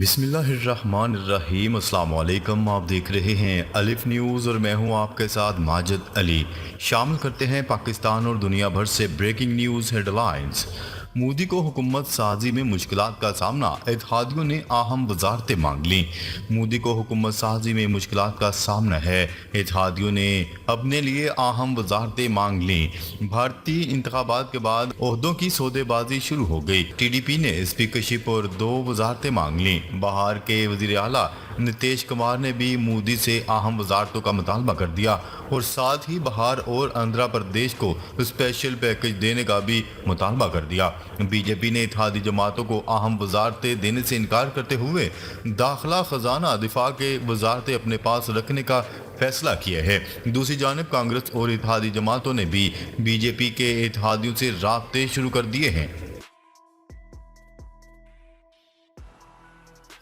بسم اللہ الرحمن الرحیم۔ السلام علیکم، آپ دیکھ رہے ہیں الف نیوز اور میں ہوں آپ کے ساتھ ماجد علی۔ شامل کرتے ہیں پاکستان اور دنیا بھر سے breaking news headlines. Modi کو حکومت سازی میں مشکلات کا سامنا، اتحادیوں نے اہم وزارتیں مانگ لیں۔ مودی کو حکومت سازی میں مشکلات کا سامنا ہے، اتحادیوں نے اپنے لیے اہم وزارتیں مانگ لیں۔ بھارتی انتخابات کے بعد عہدوں کی سودے بازی شروع ہو گئی۔ ٹی ڈی پی نے اسپیکرشپ اور 2 وزارتیں مانگ لیں۔ بہار کے وزیر اعلیٰ نتیش کمار نے بھی مودی سے اہم وزارتوں کا مطالبہ کر دیا اور ساتھ ہی بہار اور آندھرا پردیش کو اسپیشل پیکج دینے کا بھی مطالبہ کر دیا۔ بی جے پی نے اتحادی جماعتوں کو اہم وزارتیں دینے سے انکار کرتے ہوئے داخلہ، خزانہ، دفاع کے وزارتیں اپنے پاس رکھنے کا فیصلہ کیا ہے۔ دوسری جانب کانگریس اور اتحادی جماعتوں نے بھی بی جے پی کے اتحادیوں سے رابطے شروع کر دیے ہیں۔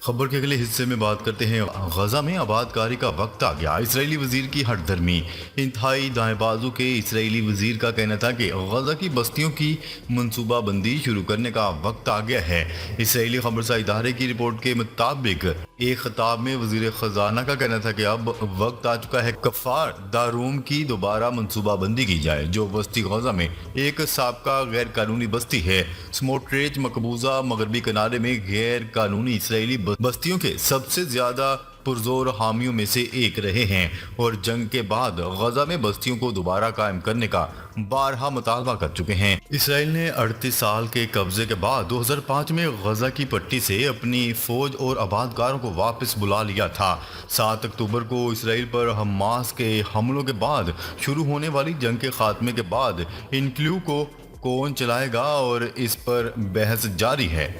خبر کے اگلے حصے میں بات کرتے ہیں غزہ میں آباد کاری کا وقت آ گیا، اسرائیلی وزیر کی ہٹ دھرمی۔ انتہائی دائیں بازو کے اسرائیلی وزیر کا کہنا تھا کہ غزہ کی بستیوں کی منصوبہ بندی شروع کرنے کا وقت آ گیا ہے۔ اسرائیلی خبرساں ادارے کی رپورٹ کے مطابق ایک خطاب میں وزیر خزانہ کا کہنا تھا کہ اب وقت آ چکا ہے کفار داروم کی دوبارہ منصوبہ بندی کی جائے، جو وسطی غزہ میں ایک سابقہ غیر قانونی بستی ہے۔ سموٹریچ مقبوضہ مغربی کنارے میں غیر قانونی اسرائیلی بستیوں کے سب سے زیادہ پرزور حامیوں میں سے ایک رہے ہیں اور جنگ کے بعد غزہ میں بستیوں کو دوبارہ قائم کرنے کا بارہا مطالبہ کر چکے ہیں۔ اسرائیل نے 38 سال کے قبضے کے بعد 2005 میں غزہ کی پٹی سے اپنی فوج اور آبادکاروں کو واپس بلا لیا تھا۔ 7 اکتوبر کو اسرائیل پر حماس کے حملوں کے بعد شروع ہونے والی جنگ کے خاتمے کے بعد انکلیو کو کون چلائے گا اور اس پر بحث جاری ہے۔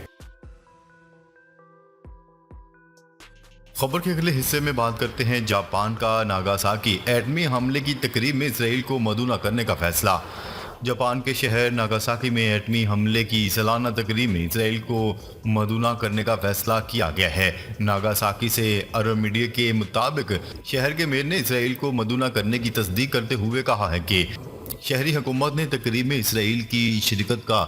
خبر کے اگلے حصے میں بات کرتے ہیں جاپان کا ناگاساکی ایٹمی حملے کی تقریب میں اسرائیل کو مدعو کرنے کا فیصلہ۔ جاپان کے شہر ناگاساکی میں ایٹمی حملے کی سالانہ تقریب میں اسرائیل کو مدعو کرنے کا فیصلہ کیا گیا ہے۔ ناگاساکی سے عرب میڈیا کے مطابق شہر کے میئر نے اسرائیل کو مدعو کرنے کی تصدیق کرتے ہوئے کہا ہے کہ شہری حکومت نے تقریب میں اسرائیل کی شرکت کا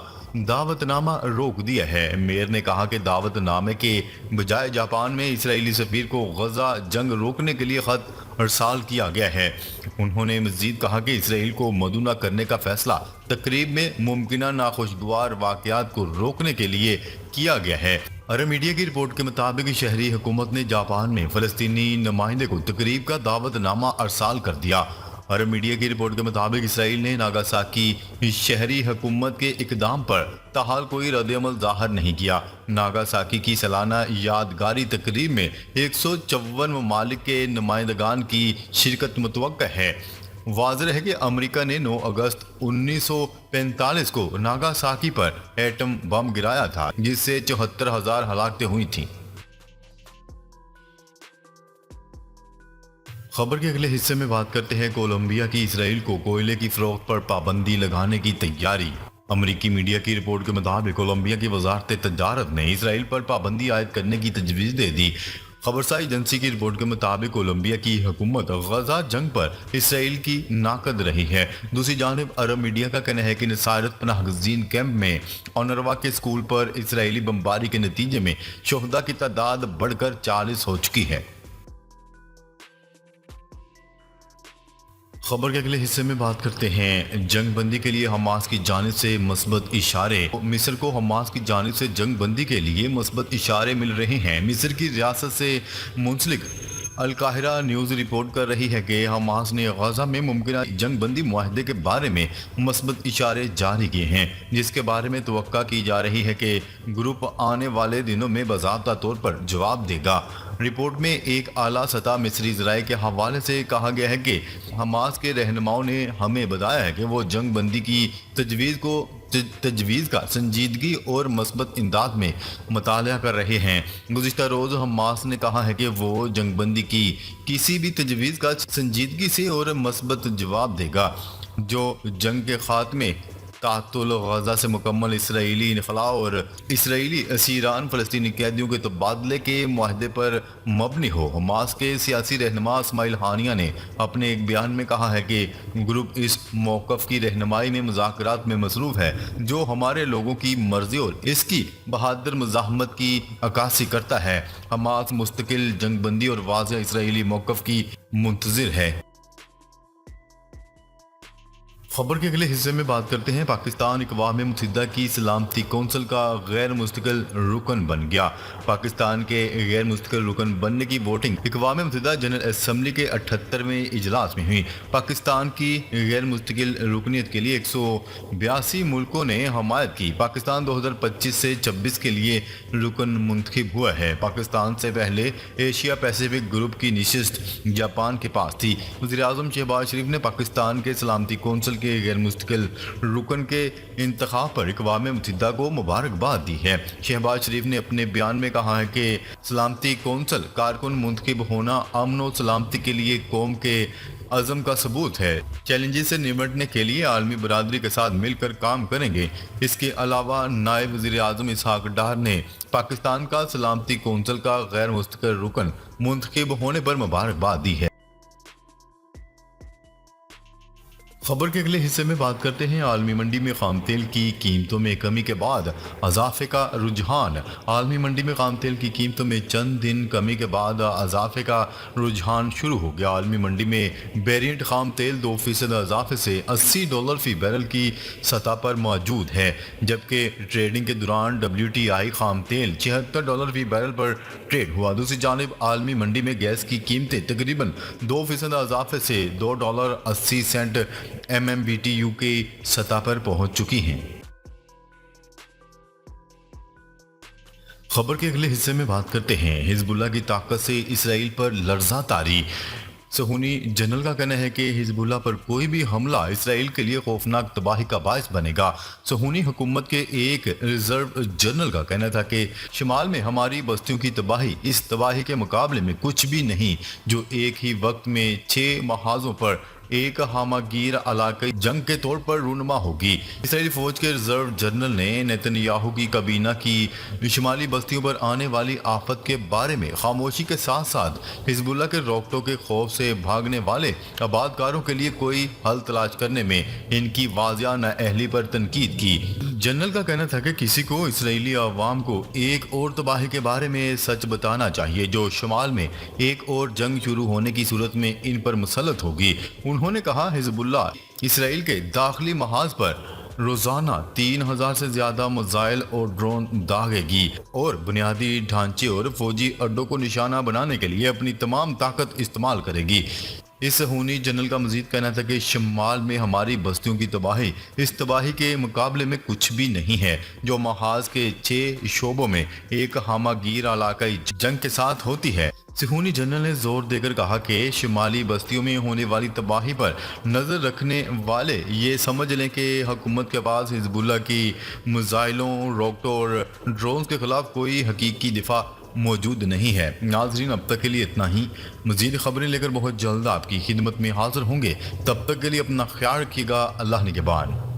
دعوت نامہ روک دیا ہے۔ میئر نے کہا کہ دعوت نامے کے بجائے جاپان میں اسرائیلی سفیر کو غزہ جنگ روکنے کے لیے خط ارسال کیا گیا ہے۔ انہوں نے مزید کہا کہ اسرائیل کو مدعو کرنے کا فیصلہ تقریب میں ممکنہ ناخوشگوار واقعات کو روکنے کے لیے کیا گیا ہے۔ عرب میڈیا کی رپورٹ کے مطابق شہری حکومت نے جاپان میں فلسطینی نمائندے کو تقریب کا دعوت نامہ ارسال کر دیا۔ عرب میڈیا کی رپورٹ کے مطابق اسرائیل نے ناگاساکی شہری حکومت کے اقدام پر تاحال کوئی رد عمل ظاہر نہیں کیا۔ ناگاساکی کی سالانہ یادگاری تقریب میں 154 ممالک کے نمائندگان کی شرکت متوقع ہے۔ واضح ہے کہ امریکہ نے 9 اگست 1945 کو ناگاساکی پر ایٹم بم گرایا تھا، جس سے 74,000 ہلاکتیں ہوئی تھیں۔ خبر کے اگلے حصے میں بات کرتے ہیں کولمبیا کی اسرائیل کو کوئلے کی فروخت پر پابندی لگانے کی تیاری۔ امریکی میڈیا کی رپورٹ کے مطابق کولمبیا کی وزارت تجارت نے اسرائیل پر پابندی عائد کرنے کی تجویز دے دی۔ خبرساں ایجنسی کی رپورٹ کے مطابق کولمبیا کی حکومت غزہ جنگ پر اسرائیل کی ناقد رہی ہے۔ دوسری جانب عرب میڈیا کا کہنا ہے کہ نصارت پناہ گزین کیمپ میں اونروا کے اسکول پر اسرائیلی بمباری کے نتیجے میں شہداء کی تعداد بڑھ کر 40 ہو چکی ہے۔ خبر کے اگلے حصے میں بات کرتے ہیں جنگ بندی کے لیے حماس کی جانب سے مثبت اشارے۔ مصر کو حماس کی جانب سے جنگ بندی کے لیے مثبت اشارے مل رہے ہیں۔ مصر کی ریاست سے منسلک القاہرہ نیوز رپورٹ کر رہی ہے کہ حماس نے غزہ میں ممکنہ جنگ بندی معاہدے کے بارے میں مثبت اشارے جاری کیے ہیں، جس کے بارے میں توقع کی جا رہی ہے کہ گروپ آنے والے دنوں میں باضابطہ طور پر جواب دے گا۔ رپورٹ میں ایک اعلیٰ سطح مصری ذرائع کے حوالے سے کہا گیا ہے کہ حماس کے رہنماؤں نے ہمیں بتایا ہے کہ وہ جنگ بندی کی تجویز کا سنجیدگی اور مثبت انداز میں مطالعہ کر رہے ہیں۔ گزشتہ روز حماس نے کہا ہے کہ وہ جنگ بندی کی کسی بھی تجویز کا سنجیدگی سے اور مثبت جواب دے گا جو جنگ کے خاتمے تعطل غزہ سے مکمل اسرائیلی انخلاء اور اسرائیلی اسیران فلسطینی قیدیوں کے تبادلے کے معاہدے پر مبنی ہو۔ حماس کے سیاسی رہنما اسماعیل ہانیہ نے اپنے ایک بیان میں کہا ہے کہ گروپ اس موقف کی رہنمائی میں مذاکرات میں مصروف ہے جو ہمارے لوگوں کی مرضی اور اس کی بہادر مزاحمت کی عکاسی کرتا ہے۔ حماس مستقل جنگ بندی اور واضح اسرائیلی موقف کی منتظر ہے۔ خبر کے اگلے حصے میں بات کرتے ہیں۔ پاکستان اقوام متحدہ کی سلامتی کونسل کا غیر مستقل رکن بن گیا۔ پاکستان کے غیر مستقل رکن بننے کی ووٹنگ اقوام متحدہ جنرل اسمبلی کے 78ویں اجلاس میں ہوئی۔ پاکستان کی غیر مستقل رکنیت کے لیے 182 ملکوں نے حمایت کی۔ پاکستان 2025 سے 26 کے لیے رکن منتخب ہوا ہے۔ پاکستان سے پہلے ایشیا پیسیفک گروپ کی نشست جاپان کے پاس تھی۔ وزیراعظم شہباز شریف نے پاکستان کے سلامتی کونسل کے غیر مستقل رکن کے انتخاب پر اقوام متحدہ کو مبارکباد دی ہے۔ شہباز شریف نے اپنے بیان میں کہا ہے کہ سلامتی کونسل کارکن منتخب ہونا امن و سلامتی کے لیے قوم کے عزم کا ثبوت ہے۔ چیلنجز سے نمٹنے کے لیے عالمی برادری کے ساتھ مل کر کام کریں گے۔ اس کے علاوہ نائب وزیر اعظم اسحاق ڈار نے پاکستان کا سلامتی کونسل کا غیر مستقل رکن منتخب ہونے پر مبارکباد دی ہے۔ خبر کے اگلے حصے میں بات کرتے ہیں۔ عالمی منڈی میں خام تیل کی قیمتوں میں کمی کے بعد اضافے کا رجحان۔ عالمی منڈی میں خام تیل کی قیمتوں میں چند دن کمی کے بعد اضافے کا رجحان شروع ہو گیا۔ عالمی منڈی میں بیرنٹ خام تیل 2% اضافے سے $80 فی بیرل کی سطح پر موجود ہے، جبکہ ٹریڈنگ کے دوران WTI خام تیل $76 فی بیرل پر ٹریڈ ہوا۔ دوسری جانب عالمی منڈی میں گیس کی قیمتیں تقریباً 2% اضافے سے $2.80 MMBTU کی سطح پر پہنچ چکی ہیں۔ خبر کے اگلے حصے میں بات کرتے ہیں۔ حزب اللہ کی طاقت سے اسرائیل پر لرزہ طاری۔ صہیونی جنرل کا کہنا ہے کہ حزب اللہ پر کوئی بھی حملہ اسرائیل کے لیے خوفناک تباہی کا باعث بنے گا۔ صہیونی حکومت کے ایک ریزرو جنرل کا کہنا تھا کہ شمال میں ہماری بستیوں کی تباہی اس تباہی کے مقابلے میں کچھ بھی نہیں جو ایک ہی وقت میں 6 محاذوں پر ایک ہمہ گیر علاقائی جنگ کے طور پر رونما ہوگی۔ اسرائیلی فوج کے ریزرو جنرل نے نیتن یاہو کی کابینہ کی شمالی بستیوں پر آنے والی آفت کے بارے میں خاموشی کے ساتھ ساتھ حزب اللہ کے روکٹوں کے خوف سے بھاگنے والے آبادکاروں کے لیے کوئی حل تلاش کرنے میں ان کی واضح نااہلی پر تنقید کی۔ جنرل کا کہنا تھا کہ کسی کو اسرائیلی عوام کو ایک اور تباہی کے بارے میں سچ بتانا چاہیے جو شمال میں ایک اور جنگ شروع ہونے کی صورت میں ان پر مسلط ہوگی۔ انہوں نے کہا حزب اللہ اسرائیل کے داخلی محاذ پر روزانہ 3000 سے زیادہ میزائل اور ڈرون داغے گی اور بنیادی ڈھانچے اور فوجی اڈوں کو نشانہ بنانے کے لیے اپنی تمام طاقت استعمال کرے گی۔ اس صہیونی جنرل کا مزید کہنا تھا کہ شمال میں ہماری بستیوں کی تباہی اس تباہی کے مقابلے میں کچھ بھی نہیں ہے جو محاذ کے 6 شعبوں میں ایک ہمہ گیر علاقائی جنگ کے ساتھ ہوتی ہے۔ صہیونی جنرل نے زور دے کر کہا کہ شمالی بستیوں میں ہونے والی تباہی پر نظر رکھنے والے یہ سمجھ لیں کہ حکومت کے پاس حزب اللہ کی میزائلوں، راکٹوں اور ڈرونز کے خلاف کوئی حقیقی دفاع موجود نہیں ہے۔ ناظرین اب تک کے لیے اتنا ہی۔ مزید خبریں لے کر بہت جلد آپ کی خدمت میں حاضر ہوں گے۔ تب تک کے لیے اپنا خیال رکھیے گا۔ اللہ نگہبان۔